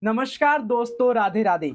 नमस्कार दोस्तों, राधे राधे।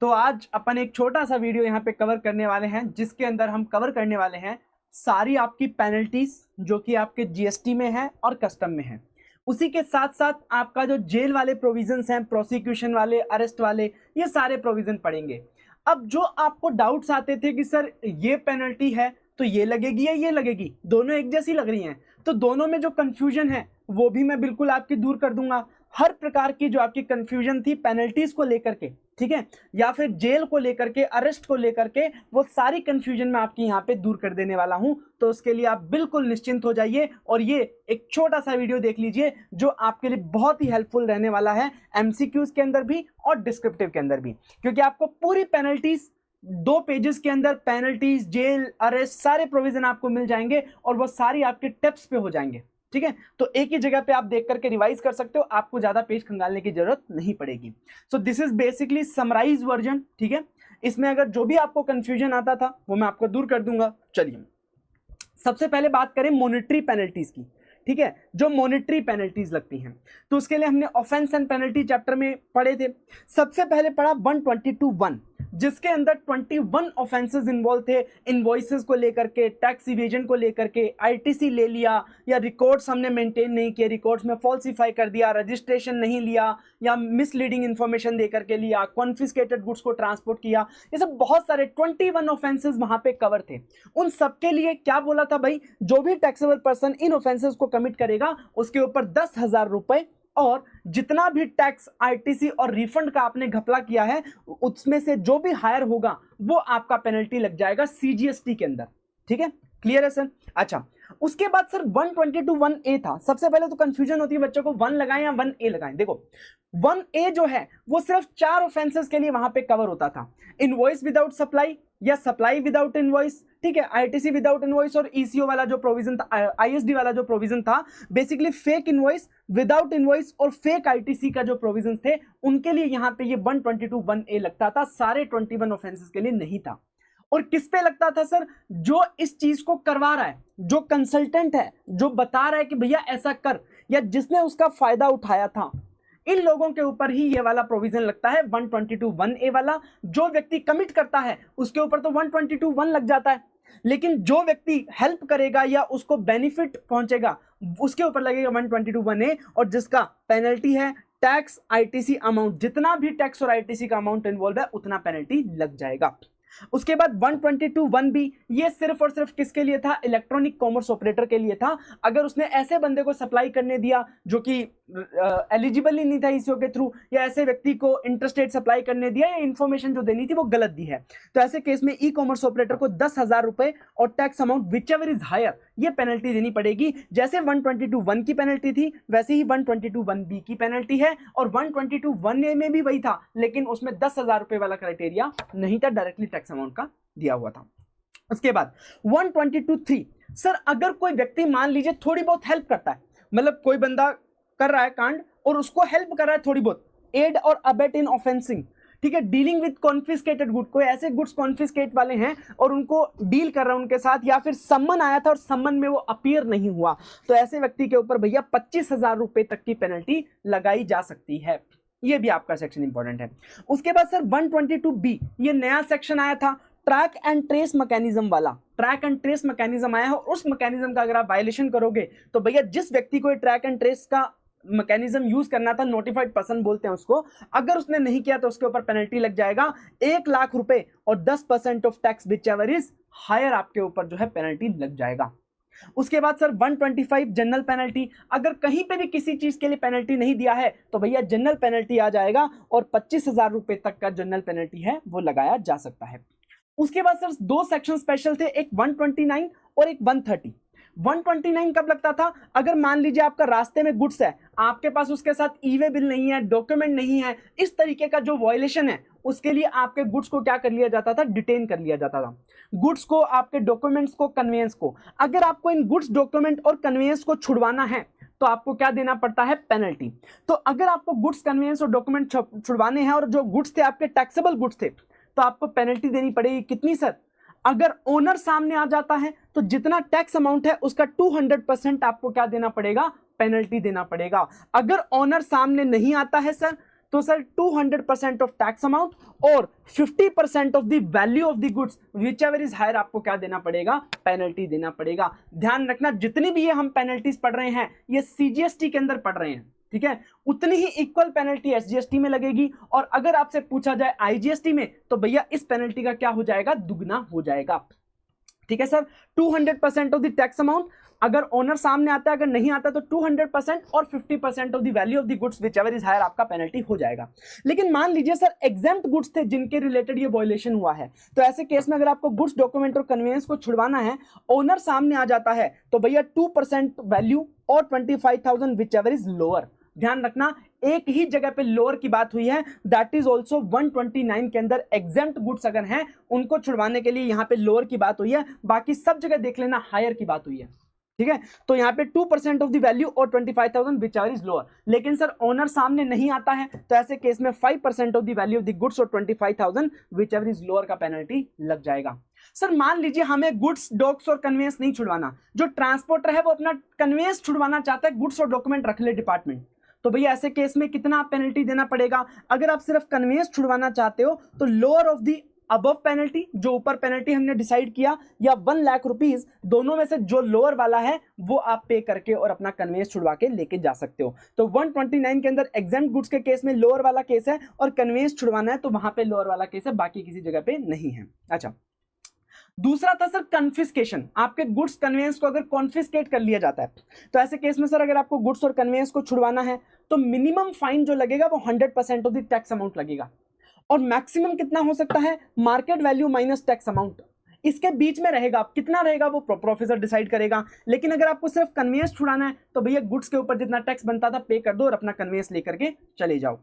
तो आज अपन एक छोटा सा वीडियो यहाँ पे कवर करने वाले हैं, जिसके अंदर हम कवर करने वाले हैं सारी आपकी पेनल्टीज जो कि आपके जीएसटी में है और कस्टम में है। उसी के साथ साथ आपका जो जेल वाले प्रोविजंस हैं, प्रोसिक्यूशन वाले, अरेस्ट वाले, ये सारे प्रोविजन पड़ेंगे। अब जो आपको डाउट्स आते थे कि सर ये पेनल्टी है तो ये लगेगी या ये लगेगी, दोनों एक जैसी लग रही हैं, तो दोनों में जो कंफ्यूजन है वो भी मैं बिल्कुल आपकी दूर कर दूंगा। हर प्रकार की जो आपकी कंफ्यूजन थी पेनल्टीज को लेकर के, ठीक है, या फिर जेल को लेकर के, अरेस्ट को लेकर के, वो सारी कंफ्यूजन मैं आपकी यहाँ पे दूर कर देने वाला हूं। तो उसके लिए आप बिल्कुल निश्चिंत हो जाइए और ये एक छोटा सा वीडियो देख लीजिए जो आपके लिए बहुत ही हेल्पफुल रहने वाला है, एमसीक्यूज के अंदर भी और डिस्क्रिप्टिव के अंदर भी, क्योंकि आपको पूरी पेनल्टीज 2 पेजेस के अंदर, पेनल्टीज, जेल, अरेस्ट, सारे प्रोविजन आपको मिल जाएंगे और वो सारी आपके टिप्स पे हो जाएंगे। ठीक है, तो एक ही जगह पे आप देख करके रिवाइज कर सकते हो, आपको ज्यादा पेज खंगालने की जरूरत नहीं पड़ेगी। So this is basically summarise version. ठीक है, इसमें अगर जो भी आपको कंफ्यूजन आता था वो मैं आपको दूर कर दूंगा। चलिए सबसे पहले बात करें मॉनेटरी पेनल्टीज की। ठीक है, जो मॉनेटरी पेनल्टीज लगती हैं तो उसके लिए हमने ऑफेंस एंड पेनल्टी चैप्टर में पढ़े थे। सबसे पहले पढ़ा 122(1), जिसके अंदर 21 ऑफेंसेस इन्वॉल्व थे। इनवॉइसेस को लेकर के, टैक्स इवेजन को लेकर के, आईटीसी ले लिया या रिकॉर्ड्स हमने मेंटेन नहीं किए, रिकॉर्ड्स में फॉल्सिफाई कर दिया, रजिस्ट्रेशन नहीं लिया या मिसलीडिंग इंफॉर्मेशन देकर के लिया, कॉन्फिस्केटेड गुड्स को ट्रांसपोर्ट किया, ये सब बहुत सारे 21 ऑफेंसेस वहां पे कवर थे। उन सबके लिए क्या बोला था भाई, जो भी टैक्सेबल पर्सन इन ऑफेंसेस को कमिट करेगा उसके ऊपर 10,000 रुपए, और जितना भी टैक्स, आईटीसी और रिफंड का आपने घपला किया है उसमें से जो भी हायर होगा वो आपका पेनल्टी लग जाएगा सीजीएसटी के अंदर। ठीक है, क्लियर है सर? अच्छा, उसके बाद सर 122(1)(a) था। सबसे पहले तो कंफ्यूजन होती है बच्चों को 1 लगाएं या 1(a) लगाएं। देखो 1(a) जो है वो सिर्फ 4 ऑफेंसेस के लिए वहां पे कवर होता था। इनवॉइस विदाउट सप्लाई या सप्लाई विदाउट इनवॉइस, ठीक है, आईटीसी विदाउट इनवॉइस और ईसीओ वाला जो प्रोविजन था, आईएसडी वाला जो प्रोविजन था, basically fake invoice, without invoice और फेक आईटीसी का जो प्रोविजन थे उनके लिए यहां पे ये 122(1)(a) लगता था। सारे 21 ऑफेंसेस के लिए नहीं था। और किस पे लगता था सर? जो इस चीज को करवा रहा है, जो कंसल्टेंट है, जो बता रहा है कि भैया ऐसा कर, या जिसने उसका फायदा उठाया था, इन लोगों के ऊपर ही ये वाला प्रोविजन लगता है 122(1)(a) वाला। जो व्यक्ति कमिट करता है उसके ऊपर तो 122(1) लग जाता है, लेकिन जो व्यक्ति हेल्प करेगा या उसको बेनिफिट पहुंचेगा उसके ऊपर लगेगा 122(1)(a, और जिसका पेनल्टी है टैक्स, आईटीसी अमाउंट, जितना भी टैक्स और आईटीसी का अमाउंट इन्वॉल्व है उतना पेनल्टी लग जाएगा। उसके बाद 122(1)(b), ये सिर्फ और सिर्फ किसके लिए था? इलेक्ट्रॉनिक कॉमर्स ऑपरेटर के लिए था। अगर उसने ऐसे बंदे को सप्लाई करने दिया जो कि एलिजिबल ही नहीं था ईसीओ के थ्रू, या ऐसे व्यक्ति को इंटरस्टेट सप्लाई करने दिया, या इंफॉर्मेशन जो देनी थी वो गलत दी है, तो ऐसे केस में ई कॉमर्स ऑपरेटर को 10,000 रुपए और tax amount whichever is higher ये पेनल्टी देनी पड़ेगी। जैसे 122(1) की पेनल्टी थी वैसे ही 122(1)(b) की पेनल्टी है, और 122(1)(a) में भी वही था, लेकिन उसमें 10,000 रुपए वाला क्राइटेरिया नहीं था, डायरेक्टली टैक्स अमाउंट का दिया हुआ था। उसके बाद 122(3), सर अगर कोई व्यक्ति मान लीजिए थोड़ी बहुत हेल्प करता है, मतलब कोई बंदा कर रहा है कांड और उसको हेल्प कर रहा है थोड़ी बहुत, एड और अबेट इन ऑफेंसिंग, ठीक है, डीलिंग विद कॉन्फिस्केटेड गुड, कोई ऐसे गुड्स कॉन्फिस्केट वाले हैं और उनको डील कर रहा है उनके साथ, या फिर सम्मन आया था और सम्मन में वो अपीयर नहीं हुआ, तो ऐसे व्यक्ति के ऊपर भैया 25,000 रुपए तक की पेनल्टी लगाई जा सकती है। ये भी आपका सेक्शन इंपॉर्टेंट है। उसके बाद सर 122(b), ये नया सेक्शन आया था, ट्रैक एंड ट्रेस मैकेनिज्म वाला। ट्रैक एंड ट्रेस मैकेनिज्म आया है और उस मैकेनिज्म का अगर आप वायलेशन करोगे तो भैया जिस व्यक्ति को ट्रैक एंड ट्रेस का मैकेनिज्म यूज करना था, नोटिफाइड पर्सन बोलते हैं उसको, अगर उसने नहीं किया तो उसके ऊपर पेनल्टी लग जाएगा 1 लाख रुपए और 10% of tax whichever is higher, आपके ऊपर जो है पेनल्टी लग जाएगा। उसके बाद सर 125 जनरल पेनल्टी, अगर कहीं पे भी किसी चीज के लिए पेनल्टी नहीं दिया है तो भैया जनरल पेनल्टी आ जाएगा और 25,000 रुपए तक का जनरल पेनल्टी है वो लगाया जा सकता है। उसके बाद सर 2 सेक्शन स्पेशल थे, एक 129 और एक 130। 129 कब लगता था? अगर मान लीजिए आपका रास्ते में गुड्स है, आपके पास उसके साथ ई वे बिल नहीं है, डॉक्यूमेंट नहीं है, इस तरीके का जो वायलेशन है उसके लिए आपके गुड्स को क्या कर लिया जाता था? डिटेन कर लिया जाता था, गुड्स को, आपके डॉक्यूमेंट्स को, कन्वेंस को। अगर आपको इन गुड्स, डॉक्यूमेंट और कन्वेंस को छुड़वाना है तो आपको क्या देना पड़ता है? पेनल्टी। तो अगर आपको गुड्स, कन्वेंस और डॉक्यूमेंट छुड़वाने हैं और जो गुड्स थे आपके टैक्सेबल गुड्स थे, तो आपको पेनल्टी देनी पड़ेगी। कितनी सर? अगर ओनर सामने आ जाता है तो जितना टैक्स अमाउंट है उसका 200% आपको क्या देना पड़ेगा? पेनल्टी देना पड़ेगा। अगर ओनर सामने नहीं आता है सर तो सर 200% ऑफ टैक्स अमाउंट और 50% of the value of the goods whichever is higher आपको क्या देना पड़ेगा, पेनल्टी देना पड़ेगा। ध्यान रखना जितनी भी ये हम पेनल्टीज पढ़ रहे हैं ये सीजीएसटी के अंदर पढ़ रहे हैं, ठीक है, उतनी ही इक्वल पेनल्टी एसजीएसटी में लगेगी, और अगर आपसे पूछा जाए आईजीएसटी में तो भैया इस पेनल्टी का क्या हो जाएगा, दुगना हो जाएगा। ठीक है sir, 200% of the tax amount, अगर ओनर सामने आता है, अगर नहीं आता तो 200% और 50% of the value of the goods whichever is higher आपका पेनल्टी हो जाएगा। लेकिन मान लीजिए सर एग्जेम्प्ट गुड्स थे जिनके रिलेटेड ये वायलेशन हुआ है, तो ऐसे केस में अगर आपको गुड्स डॉक्यूमेंट और कन्वेंस को छुड़वाना है, ओनर सामने आ जाता है, तो भैया 2% वैल्यू और 25,000 विच एवर इज लोअर। ध्यान रखना एक ही जगह पे लोअर की बात हुई है, दैट इज ऑल्सो 129 के अंदर एग्जेम्प्ट गुड्स अगर हैं उनको छुड़वाने के लिए यहां पे लोअर की बात हुई है, बाकी सब जगह देख लेना हायर की बात हुई है। ठीक है, तो यहाँ पे 2% ऑफ द वैल्यू और 25,000 विच आर इज लोअर। लेकिन सर ओनर सामने नहीं आता है, तो ऐसे केस में 5% of the value of the goods और 25,000 विच एवर इज लोअर का पेनल्टी लग जाएगा। सर मान लीजिए हमें गुड्स डॉक्स और कन्वेंस नहीं छुड़वाना, जो ट्रांसपोर्टर है वो अपना कन्वेंस छुड़वाना चाहता है, गुड्स और डॉक्यूमेंट रख ले डिपार्टमेंट, तो भैया ऐसे केस में कितना पेनल्टी देना पड़ेगा। अगर आप सिर्फ कन्वेंस छुड़वाना चाहते हो तो lower of the above penalty, जो ऊपर पेनल्टी हमने डिसाइड किया, या 1 लाख रुपीज, दोनों में से जो लोअर वाला है वो आप पे करके और अपना कन्वेंस छुड़वा के लेके जा सकते हो। तो 129 के अंदर एग्जेम्प्ट गुड्स के केस में लोअर वाला केस है और कन्वेंस छुड़वाना है तो वहां पे लोअर वाला केस है, बाकी किसी जगह पे नहीं है। अच्छा, दूसरा था सर कन्फिस्केशन। आपके गुड्स कन्वेंस को अगर कॉन्फिस्केट कर लिया जाता है, तो ऐसे केस में सर अगर आपको गुड्स और कन्वेंस को छुड़वाना है तो मिनिमम फाइन जो लगेगा वो 100% ऑफ द टैक्स अमाउंट लगेगा, और मैक्सिमम कितना हो सकता है, market value minus tax amount, इसके बीच में रहेगा। कितना रहेगा वो प्रोफेसर डिसाइड करेगा। लेकिन अगर आपको सिर्फ कन्वेंस छुड़ाना है तो भैया गुड्स के ऊपर जितना टैक्स बनता था पे कर दो और अपना कन्वेंस लेकर के चले जाओ।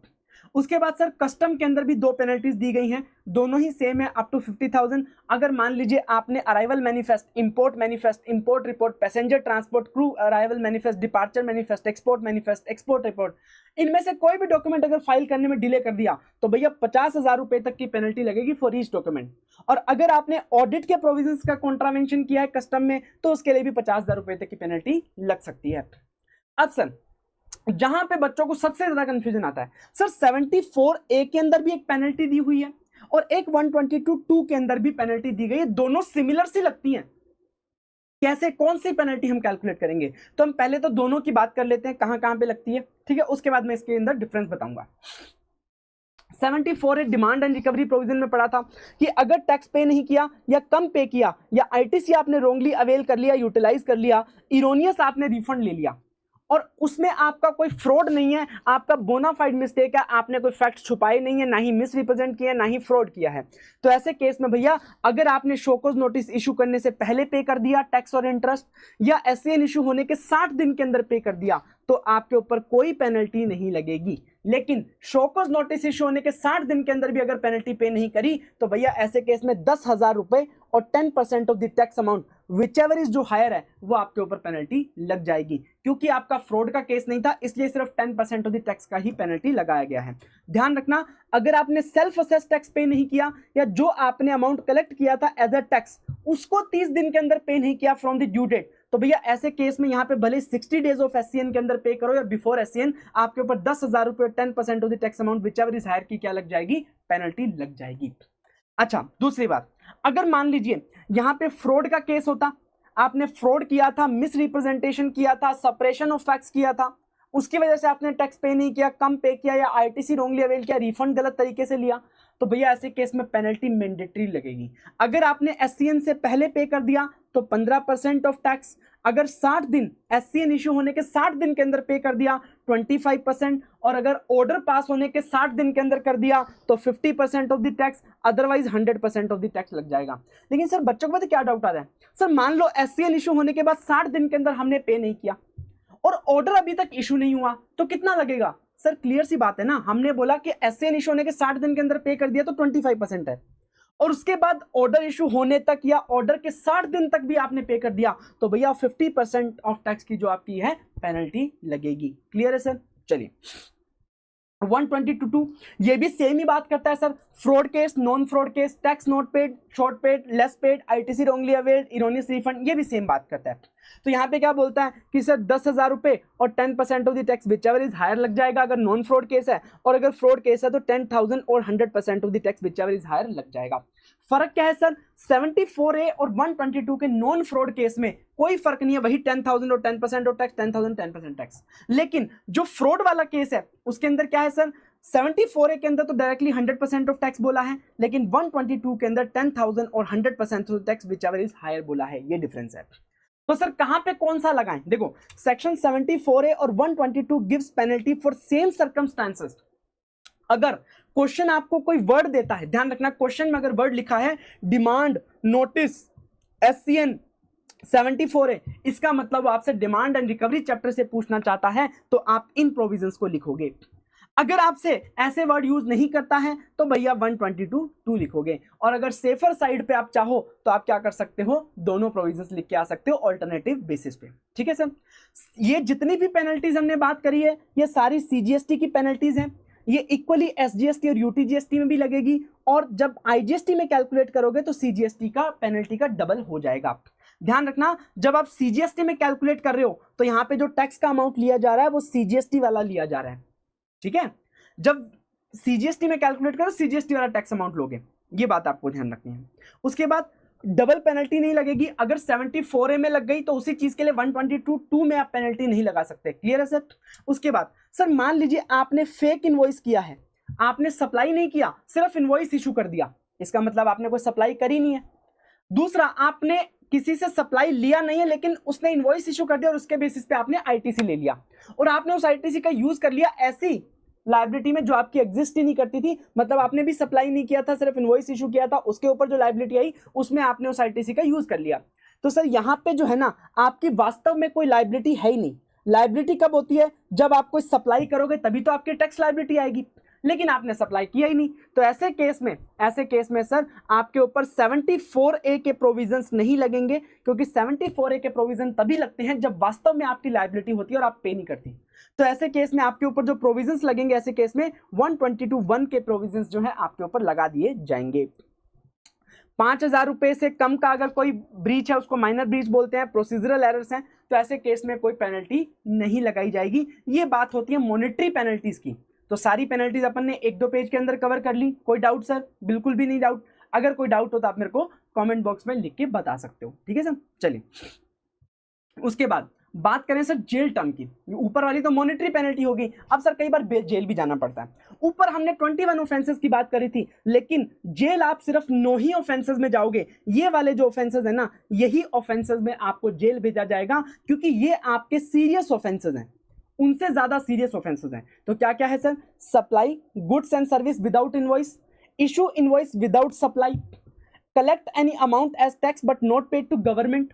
उसके बाद सर कस्टम के अंदर भी 2 पेनल्टीज दी गई हैं, दोनों ही सेम है, अप टू 50,000। अगर मान लीजिए आपने arrival manifest, import report, passenger transport, crew arrival manifest, departure manifest, export report, इनमें से कोई भी डॉक्यूमेंट अगर फाइल करने में डिले कर दिया तो भैया 50,000 रुपए तक की पेनल्टी लगेगी फॉर ईच डॉक्यूमेंट। और अगर आपने ऑडिट के प्रोविजंस का कॉन्ट्रावेंशन किया है कस्टम में तो उसके लिए भी 50,000 रुपए तक की पेनल्टी लग सकती है। अब सर जहां पे बच्चों को सबसे ज्यादा कंफ्यूजन आता है, सर 74A के अंदर भी एक पेनल्टी दी हुई है और एक 122(2) के अंदर भी पेनल्टी दी गई है, दोनों सिमिलर सी लगती हैं। कैसे, कौन सी पेनल्टी हम कैलकुलेट करेंगे, तो हम पहले तो दोनों की बात कर लेते हैं कहां कहां पे लगती है, ठीक है, उसके बाद मैं इसके अंदर डिफरेंस बताऊंगा। 74 डिमांड एंड रिकवरी प्रोविजन में पढ़ा था कि अगर टैक्स पे नहीं किया या कम पे किया या आईटीसी आपने रोंगली अवेल कर लिया, यूटिलाइज कर लिया, इरोनियस आपने रिफंड ले लिया और उसमें आपका कोई फ्रॉड नहीं है, आपका बोनाफाइड मिस्टेक है, आपने कोई फैक्ट छुपाए नहीं है, ना ही मिस रिप्रेजेंट किया, ना ही फ्रॉड किया है, तो ऐसे केस में भैया अगर आपने शोकॉज नोटिस इशू करने से पहले पे कर दिया टैक्स और इंटरेस्ट, या एससीएन इशू होने के 60 दिन के अंदर पे कर दिया, तो आपके ऊपर कोई पेनल्टी नहीं लगेगी। लेकिन शोकॉज नोटिस इशू होने के 60 दिन के अंदर भी अगर पेनल्टी पे नहीं करी तो भैया ऐसे केस में 10,000 रुपए और 10% of the tax amount whichever is जो हायर है वो आपके ऊपर पेनल्टी लग जाएगी। क्योंकि आपका फ्रॉड का केस नहीं था इसलिए सिर्फ 10% ऑफ द टैक्स का ही पेनल्टी लगाया गया है। ध्यान रखना, अगर आपने सेल्फ असेस टैक्स पे नहीं किया या जो आपने अमाउंट कलेक्ट किया था एज अ टैक्स उसको 30 दिन के अंदर पे नहीं किया फ्रॉम द ड्यू डेट, तो भैया ऐसे केस में यहां पे भले 60 डेज ऑफ एससीएन के अंदर पे करो या बिफोर एससीएन, आपके ऊपर 10,000 रुपए 10% of the tax amount whichever is higher की क्या लग जाएगी, पेनल्टी लग जाएगी। अच्छा, दूसरी बात, अगर मान लीजिए यहां पे फ्रॉड का केस होता, आपने फ्रॉड किया था, मिस रिप्रेजेंटेशन किया था, सप्रेशन ऑफ फैक्ट्स किया था, उसकी वजह से आपने टैक्स पे नहीं किया, कम पे किया या आईटीसी रोंगली अवेल किया, रिफंड गलत तरीके से लिया, तो भैया ऐसे केस में पेनल्टी मैंडेटरी लगेगी। अगर आपने एससीएन से पहले पे कर दिया तो 15% ऑफ टैक्स, अगर 60 दिन एससीएन इशू होने के 60 दिन के अंदर पे कर दिया 25%, और अगर ऑर्डर पास होने के 60 दिन के अंदर कर दिया तो 50% of the tax, otherwise 100% of the tax लग जाएगा। लेकिन सर बच्चों को पता क्या डाउट आ रहा है, सर मान लो एससीएन इशू होने के बाद 60 दिन के अंदर हमने पे नहीं किया और ऑर्डर अभी तक इशू नहीं हुआ तो कितना लगेगा। सर क्लियर सी बात है ना, हमने बोला कि एससीएन इशू होने के 60 दिन के अंदर पे कर दिया तो 25% है, और उसके बाद ऑर्डर इशू होने तक या ऑर्डर के 60 दिन तक भी आपने पे कर दिया तो भैया 50% ऑफ टैक्स की जो आपकी है पेनल्टी लगेगी। क्लियर है सर, चलिए 122 ये भी सेम ही बात करता है sir, fraud case, non fraud case, tax not paid, short paid, less paid, ITC wrongly availed, erroneous refund, ये भी सेम बात करता है। तो यहाँ पे क्या बोलता है कि सर 10,000 रुपए और 10% of the tax whichever is higher लग जाएगा अगर नॉन फ्रॉड केस है, और अगर फ्रॉड केस है तो 10,000 और 100% of the tax whichever is higher लग जाएगा। फर्क क्या है सर, 74A और 122 के नॉन फ्रॉड केस में कोई फर्क नहीं है, वही 10,000 और 10% ऑफ टैक्स, 10,000 10% टैक्स। लेकिन जो फ्रॉड वाला केस है उसके अंदर क्या है सर, 74A के अंदर तो डायरेक्टली 100% ऑफ टैक्स बोला है, लेकिन 122 के अंदर 10,000 और 100% of tax whichever is higher बोला है, ये डिफरेंस है। तो सर कहां पे कौन सा लगाएं, देखो सेक्शन 74A और 122 gives penalty for same circumstances. अगर क्वेश्चन आपको कोई वर्ड देता है, ध्यान रखना क्वेश्चन में अगर वर्ड लिखा है डिमांड, नोटिस, SCN 74A, इसका मतलब आपसे डिमांड एंड रिकवरी चैप्टर से पूछना चाहता है तो आप इन प्रोविजंस को लिखोगे। अगर आपसे ऐसे वर्ड यूज नहीं करता है तो भैया 122 लिखोगे, और अगर सेफर साइड पे आप चाहो तो आप क्या कर सकते हो, दोनों प्रोविजंस लिख के आ सकते हो ऑल्टरनेटिव बेसिस पे। ठीक है सर, ये जितनी भी पेनल्टीज हमने बात करी है ये सारी CGST की पेनल्टीज हैं, ये इक्वली SGST और UTGST में भी लगेगी, और जब IGST में कैलकुलेट करोगे तो CGST का पेनल्टी का डबल हो जाएगा। ध्यान रखना जब आप CGST में कैलकुलेट कर रहे हो तो यहां पे जो टैक्स का अमाउंट लिया जा रहा है वो CGST वाला लिया जा रहा है। ठीक है, जब CGST में कैलकुलेट करो CGST वाला टैक्स अमाउंट लोगे, ये बात आपको ध्यान रखनी है। उसके बाद डबल पेनल्टी नहीं लगेगी, अगर 74A में लग गई तो उसी चीज के लिए 122 में आप पेनल्टी नहीं लगा सकते। क्लियर है सर। उसके बाद सर मान लीजिए आपने फेक इनवॉइस किया है, आपने सप्लाई नहीं किया, सिर्फ इनवॉइस इशू कर दिया, इसका मतलब आपने कोई सप्लाई करी नहीं है। दूसरा, आपने किसी से सप्लाई लिया नहीं है लेकिन उसने इनवॉइस इशू कर दिया और उसके बेसिस पे आपने ITC ले लिया, और आपने उस ITC का यूज कर लिया ऐसी लायबिलिटी में जो आपकी एग्जिस्ट ही नहीं करती थी, मतलब आपने भी सप्लाई नहीं किया था, सिर्फ इनवॉइस इशू किया था, उसके ऊपर जो लायबिलिटी आई उसमें आपने उस ITC का यूज कर लिया। तो सर यहाँ पे जो है ना आपकी वास्तव में कोई लायबिलिटी है ही नहीं। लायबिलिटी कब होती है, जब आप कोई सप्लाई करोगे तभी तो आपकी टैक्स लायबिलिटी आएगी, लेकिन आपने सप्लाई किया ही नहीं। तो ऐसे केस में सर आपके ऊपर 74A के प्रोविजंस नहीं लगेंगे, क्योंकि 74A के प्रोविजन तभी लगते हैं जब वास्तव में आपकी लायबिलिटी होती है और आप पे नहीं करती। तो ऐसे केस में आपके ऊपर जो प्रोविजंस लगेंगे, ऐसे केस में 122(1) के प्रोविजंस जो है आपके ऊपर लगा दिए जाएंगे। 5,000 रुपए से कम का अगर कोई ब्रीच है उसको माइनर ब्रीच बोलते हैं, प्रोसीजरल एरर्स हैं, तो ऐसे केस में कोई पेनल्टी नहीं लगाई जाएगी। ये बात होती है मॉनेटरी पेनल्टीज की। तो सारी पेनल्टीज अपन ने 1-2 पेज के अंदर कवर कर ली। कोई डाउट सर? बिल्कुल भी नहीं डाउट। अगर कोई डाउट हो तो आप मेरे को कमेंट बॉक्स में लिख के बता सकते हो। ठीक है सर, चलिए उसके बाद बात करें सर जेल टर्म की। ऊपर वाली तो मॉनेटरी पेनल्टी होगी, अब सर कई बार जेल भी जाना पड़ता है। ऊपर हमने 21 ऑफेंसेस की बात करी थी, लेकिन जेल आप सिर्फ 9 ही ऑफेंसेस में जाओगे। ये वाले जो ऑफेंसेस है ना, यही ऑफेंसेस में आपको जेल भेजा जाएगा, क्योंकि ये आपके सीरियस ऑफेंसेस हैं, उनसे ज्यादा सीरियस ऑफेंसेस हैं। तो क्या क्या है sir? Supply goods and service without invoice, issue invoice without supply, collect any amount as tax but not paid to government,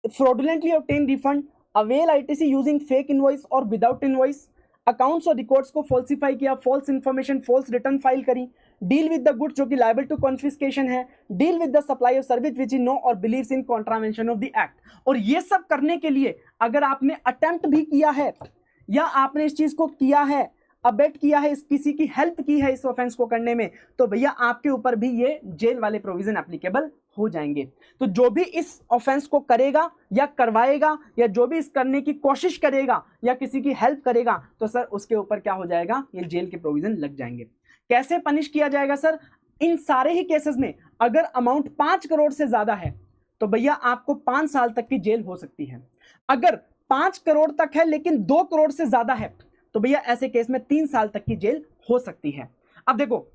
fraudulently obtain refund, avail ITC using fake invoice और without invoice, accounts और records को falsify किया, false information, false return file करी, deal with the goods जो कि liable to confiscation है, deal with the supply of service which in know और believes in contravention of the act. और ये सब करने के लिए अगर आपने अटेम्प्ट भी किया है या आपने इस चीज को किया है, अबेट किया है, किसी की हेल्प की है इस ऑफेंस को करने में, तो भैया आपके ऊपर भी ये जेल वाले प्रोविजन एप्लीकेबल हो जाएंगे। तो जो भी इस ऑफेंस को करेगा या करवाएगा, या जो भी इस करने की कोशिश करेगा या किसी की हेल्प करेगा, तो सर उसके ऊपर क्या हो जाएगा? ये जेल के प्रोविजन लग जाएंगे। कैसे पनिश किया जाएगा सर? इन सारे ही केसेस में अगर अमाउंट 5 करोड़ से ज्यादा है तो भैया आपको 5 साल तक की जेल हो सकती है। अगर 5 करोड़ तक है लेकिन 2 करोड़ से ज्यादा है तो भैया ऐसे केस में 3 साल तक की जेल हो सकती है। अब देखो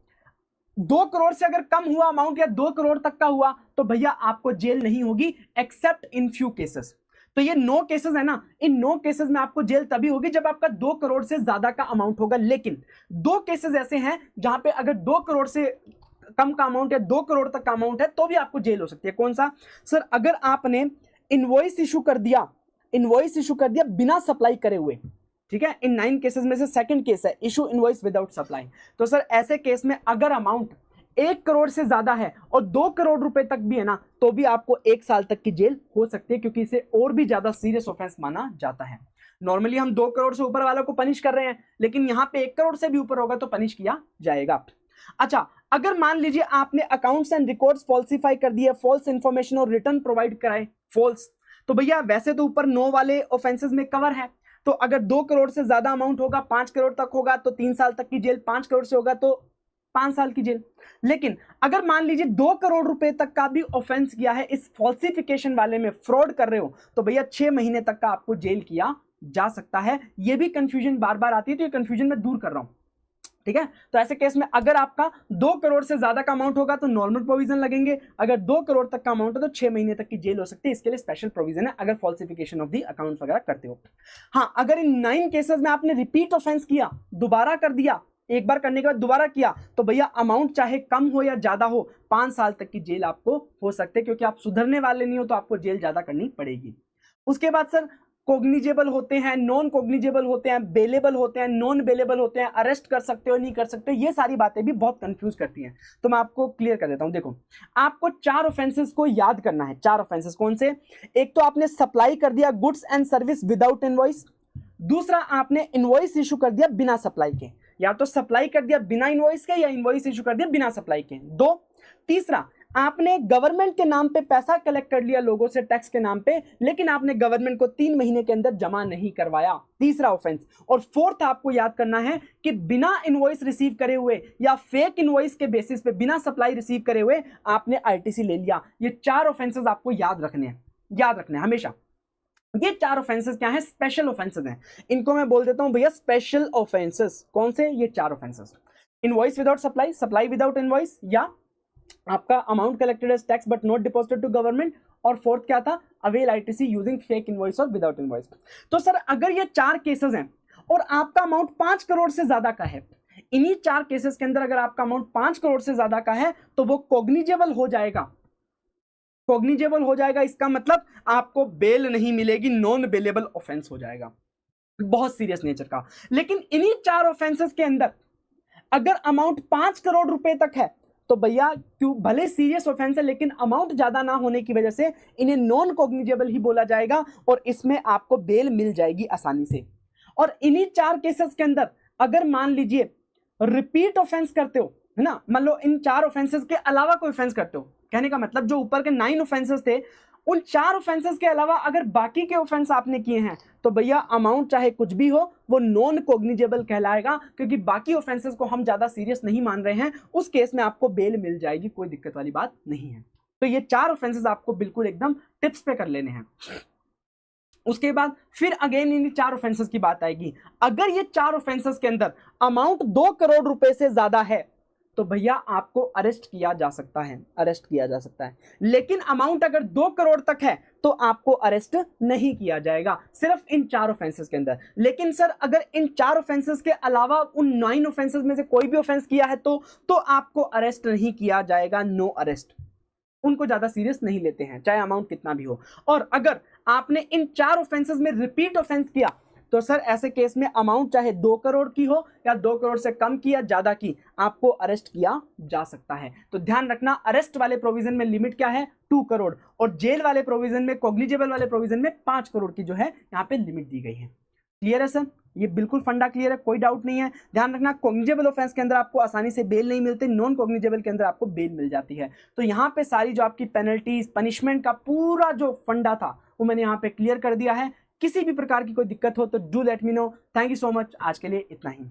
2 करोड़ से अगर कम हुआ अमाउंट या 2 करोड़ तक का हुआ तो भैया आपको जेल नहीं होगी, एक्सेप्ट इन फ्यू केसेस। तो ये 9 केसेस है ना, इन 9 केसेस में आपको जेल तभी होगी जब आपका 2 करोड़ से ज्यादा का अमाउंट होगा। लेकिन 2 केसेस ऐसे हैं जहां पे अगर 2 करोड़ से कम का अमाउंट या 2 करोड़ तक का अमाउंट है तो भी आपको जेल हो सकती है। कौन सा सर? अगर आपने इनवॉइस इशू कर दिया बिना सप्लाई करे हुए, ठीक है, इन 9 केसेस में से सेकंड केस है इशू इनवॉइस विदाउट सप्लाई। तो सर ऐसे केस में अगर अमाउंट 1 करोड़ से ज्यादा है और 2 करोड़ रुपए तक भी है ना, तो भी आपको 1 साल तक की जेल हो सकती है, क्योंकि इसे और भी ज्यादा सीरियस ऑफेंस माना जाता है। नॉर्मली हम 2 करोड़ से ऊपर वालों को पनिश कर रहे हैं, लेकिन यहां पे 1 करोड़ से भी ऊपर होगा तो पनिश किया जाएगा। अच्छा, अगर मान लीजिए आपने अकाउंट्स एंड रिकॉर्ड्स फॉल्सिफाई कर दिए, फॉल्स इंफॉर्मेशन और रिटर्न प्रोवाइड कराए फॉल्स, तो भैया वैसे तो ऊपर 9 वाले ऑफेंसेस में कवर है, तो अगर 2 करोड़ से ज्यादा अमाउंट होगा, 5 करोड़ तक होगा तो 3 साल तक की जेल, 5 करोड़ से होगा तो 5 साल की जेल। लेकिन अगर मान लीजिए 2 करोड़ रुपए तक का भी ऑफेंस किया है, इस फॉल्सिफिकेशन वाले में फ्रॉड कर रहे हो, तो भैया 6 महीने तक का आपको जेल किया जा सकता है। यह भी कंफ्यूजन बार बार आती है, तो ये कंफ्यूजन मैं दूर कर रहा हूं, ठीक है। तो ऐसे केस में अगर आपका 2 करोड़ से ज्यादा का अमाउंट होगा तो नॉर्मल प्रोविजन लगेंगे, अगर 2 करोड़ तक का अमाउंट है तो 6 महीने तक की जेल हो सकती है। इसके लिए स्पेशल प्रोविजन है अगर फॉल्सिफिकेशन ऑफ दी अकाउंट वगैरह करते हो। हाँ, अगर इन 9 केसेस में आपने रिपीट ऑफेंस किया, दोबारा कर दिया, एक बार करने के बाद दोबारा किया, तो भैया अमाउंट चाहे कम हो या ज्यादा हो, 5 साल तक की जेल आपको हो सकते हैं, क्योंकि आप सुधरने वाले नहीं हो तो आपको जेल ज्यादा करनी पड़ेगी। उसके बाद सर कोग्निजेबल होते हैं, नॉन कोग्निजेबल होते हैं, बेलेबल होते हैं, नॉन बेलेबल होते हैं, अरेस्ट कर सकते हो नहीं कर सकते हो, ये सारी बातें भी बहुत कंफ्यूज करती हैं। तो मैं आपको क्लियर कर देता हूं। देखो, आपको 4 ऑफेंसेस को याद करना है। 4 ऑफेंसेस कौन से? एक तो आपने सप्लाई कर दिया goods and service without invoice, दूसरा आपने इनवॉइस इशू कर दिया बिना सप्लाई के, या तो सप्लाई कर दिया बिना इनवॉइस के या इनवॉइस इशू कर दिया बिना सप्लाई के, 2। तीसरा, आपने गवर्नमेंट के नाम पे पैसा कलेक्ट कर लिया लोगों से टैक्स के नाम पे, लेकिन आपने गवर्नमेंट को 3 महीने के अंदर जमा नहीं करवाया, तीसरा ऑफेंस। और फोर्थ आपको याद करना है कि बिना इनवॉइस रिसीव करे हुए या फेक इनवॉइस के बेसिस पे बिना सप्लाई रिसीव करे हुए आपने आईटीसी ले लिया। ये 4 ऑफेंसेस आपको याद रखने हैं, याद रखने हैं हमेशा। ये 4 ऑफेंसेस क्या है? स्पेशल ऑफेंसेस हैं। इनको मैं बोल देता हूं भैया स्पेशल ऑफेंसेस। कौन से? ये 4 offences, invoice without supply, supply without invoice, या आपका amount collected as tax but not deposited to government, और फोर्थ क्या था? Avail ITC using fake invoice और विदाउट इनवॉइस। तो सर अगर ये 4 केसेस हैं और आपका अमाउंट 5 करोड़ से ज्यादा का है, इन्हीं 4 केसेस के अंदर अगर आपका अमाउंट 5 करोड़ से ज्यादा का है तो वो कॉग्निजेबल हो जाएगा, कॉग्निजेबल हो जाएगा। इसका मतलब आपको बेल नहीं मिलेगी, नॉन बेलेबल ऑफेंस हो जाएगा, बहुत सीरियस नेचर का। लेकिन इन्हीं 4 ऑफेंसेस के अंदर अगर अमाउंट 5 करोड़ रुपए तक है तो भैया क्यों, भले सीरियस ऑफेंस है लेकिन अमाउंट ज्यादा ना होने की वजह से इन्हें नॉन कॉग्निजेबल ही बोला जाएगा और इसमें आपको बेल मिल जाएगी आसानी से। और इन्हीं 4 केसेस के अंदर अगर मान लीजिए रिपीट ऑफेंस करते हो, है ना, मान लो इन 4 ऑफेंसेस के अलावा कोई ऑफेंस करते हो, कहने का मतलब जो ऊपर के 9 ऑफेंसेस थे उन 4 ऑफेंसेस के अलावा अगर बाकी के ऑफेंस आपने किए हैं तो भैया अमाउंट चाहे कुछ भी हो वो नॉन कॉग्निजेबल कहलाएगा, क्योंकि बाकी ऑफेंसेस को हम ज्यादा सीरियस नहीं मान रहे हैं। उस केस में आपको बेल मिल जाएगी, कोई दिक्कत वाली बात नहीं है। तो ये 4 ऑफेंसेस आपको बिल्कुल एकदम टिप्स पे कर लेने हैं। उसके बाद फिर अगेन इन 4 ऑफेंसेस की बात आएगी। अगर ये 4 ऑफेंसेस के अंदर अमाउंट 2 करोड़ रुपए से ज्यादा है तो भैया आपको अरेस्ट किया जा सकता है, अरेस्ट किया जा सकता है। लेकिन अमाउंट अगर 2 करोड़ तक है तो आपको अरेस्ट नहीं किया जाएगा, सिर्फ इन 4 ऑफेंसेस के अंदर। लेकिन सर अगर इन 4 ऑफेंसेस के अलावा उन 9 ऑफेंसेस में से कोई भी ऑफेंस किया है तो आपको अरेस्ट नहीं किया जाएगा, नो अरेस्ट। उनको ज्यादा सीरियस नहीं लेते हैं चाहे अमाउंट कितना भी हो। और अगर आपने इन 4 ऑफेंसेस में रिपीट ऑफेंस किया तो सर ऐसे केस में अमाउंट चाहे 2 करोड़ की हो या 2 करोड़ से कम की या ज्यादा की, आपको अरेस्ट किया जा सकता है। तो ध्यान रखना, अरेस्ट वाले प्रोविजन में लिमिट क्या है? 2 करोड़, और जेल वाले प्रोविजन में, कॉग्निजेबल वाले प्रोविजन में 5 करोड़ की जो है यहाँ पे लिमिट दी गई है। क्लियर है सर? ये बिल्कुल फंडा क्लियर है, कोई डाउट नहीं है। ध्यान रखना, कॉग्निजेबल ऑफेंस के अंदर आपको आसानी से बेल नहीं मिलते, नॉन कॉग्निजेबल के अंदर आपको बेल मिल जाती है। तो यहाँ पे सारी जो आपकी पेनल्टीज, पनिशमेंट का पूरा जो फंडा था वो मैंने यहाँ पे क्लियर कर दिया है। किसी भी प्रकार की कोई दिक्कत हो तो do let me know. Thank you so much, आज के लिए इतना ही।